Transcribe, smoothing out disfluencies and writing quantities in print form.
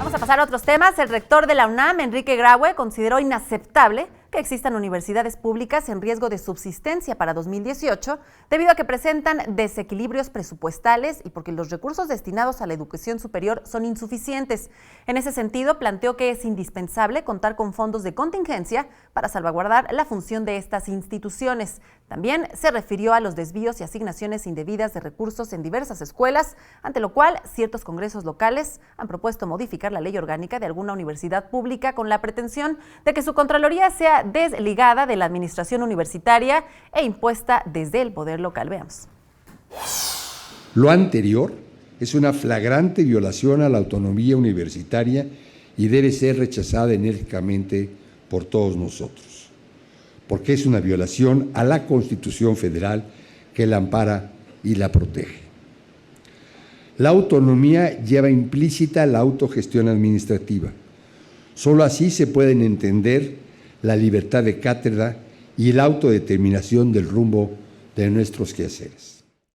Vamos a pasar a otros temas. El rector de la UNAM, Enrique Graue, consideró inaceptable que existan universidades públicas en riesgo de subsistencia para 2018 debido a que presentan desequilibrios presupuestales y porque los recursos destinados a la educación superior son insuficientes. En ese sentido, planteó que es indispensable contar con fondos de contingencia para salvaguardar la función de estas instituciones. También se refirió a los desvíos y asignaciones indebidas de recursos en diversas escuelas, ante lo cual ciertos congresos locales han propuesto modificar la ley orgánica de alguna universidad pública con la pretensión de que su Contraloría sea desligada de la administración universitaria e impuesta desde el poder local. Veamos. Lo anterior es una flagrante violación a la autonomía universitaria y debe ser rechazada enérgicamente por todos nosotros, porque es una violación a la Constitución Federal que la ampara y la protege. La autonomía lleva implícita la autogestión administrativa. Solo así se pueden entender la libertad de cátedra y la autodeterminación del rumbo de nuestros quehaceres.